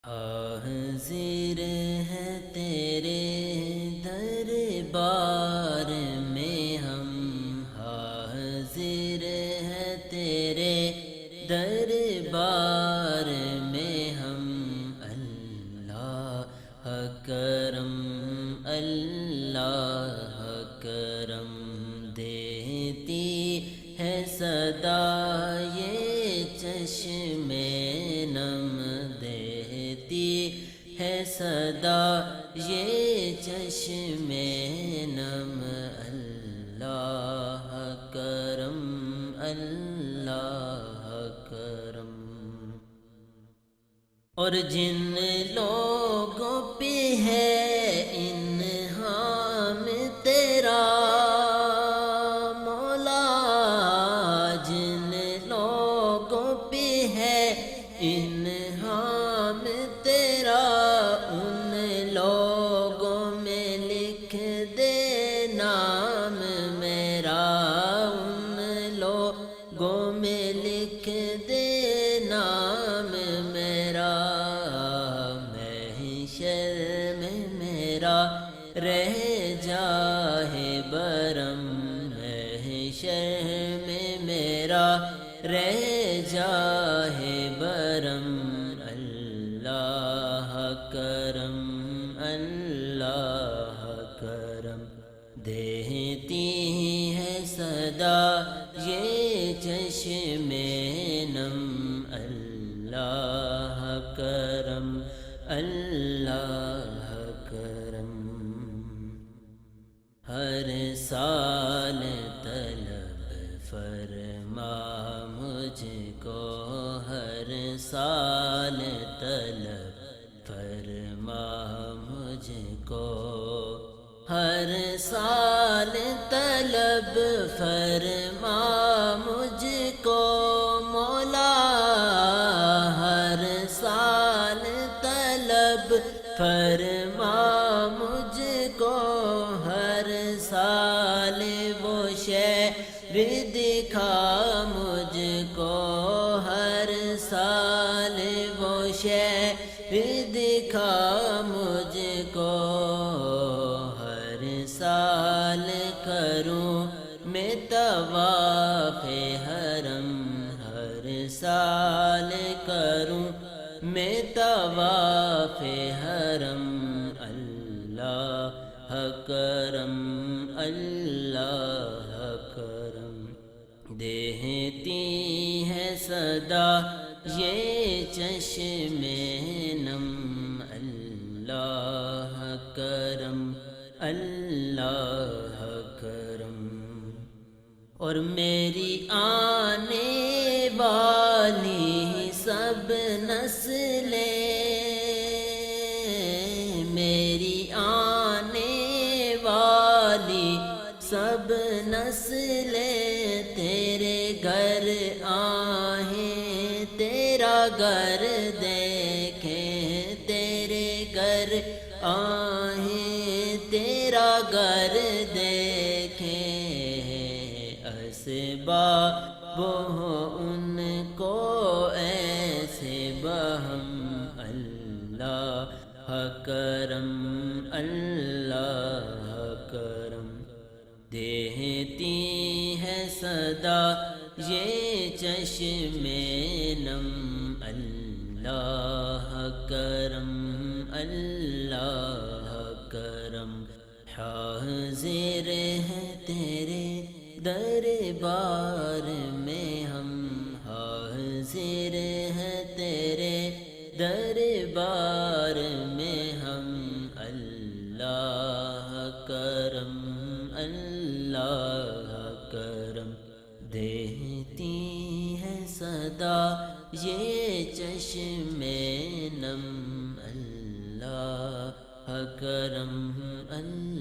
حاضر ہے تیرے دربار میں ہم، حاضر ہے تیرے دربار میں ہم، اللہ کرم اللہ کرم دیتی ہے صدا یہ چشم نم دیتی ہے صدا یہ چشم نم، اللہ کرم اللہ کرم۔ اور جن لوگوں پہ ہے انعام تیرا مولا، جن لوگوں پہ ہے انعام تیرا، ان لوگوں میں لکھ دے نام میرا، ان لوگوں میں لکھ دے نام میرا، محشر میں میرا رہ جائے برم، محشر میں میرا رہ جائے برم، اللہ کرم اللہ کرم دیتی ہے صدا یہ چشم نم، اللہ کرم اللہ کرم۔ ہر سال طلب فرما مجھ کو، ہر سال طلب فرما مجھ کو، ہر سال طلب فرما مجھ کو مولا، ہر سال طلب فرما مجھ کو، ہر سال وہ شہر دکھا مجھ کو، ہر سال وہ شہر دکھا مجھ کو، ہر سال کروں میں طواف حرم، ہر سال کروں میں طواف حرم، اللہ کرم اللہ کرم دیتی ہے صدا یہ چشم نم، اللہ کرم اللہ کرم۔ اور میری آنے والی سب نسلیں، میری آنے والی سب نسلیں تیرے گھر آئیں، تیرا گھر دیکھیں، تیرے گھر آئیں، تیرا گھر دیکھیں، اسباب ہو ان کو ایسے بہم، اللہ کرم اللہ کرم دیتی ہے صدا یہ چشم نم، اللہ کرم اللہ کرم۔ حاضر ہے تیرے دربار میں ہم، حاضر ہے تیرے دربار میں ہم، اللہ کرم اللہ کرم دیتی ہے صدا یہ چشم نم، اللہ کرم اللہ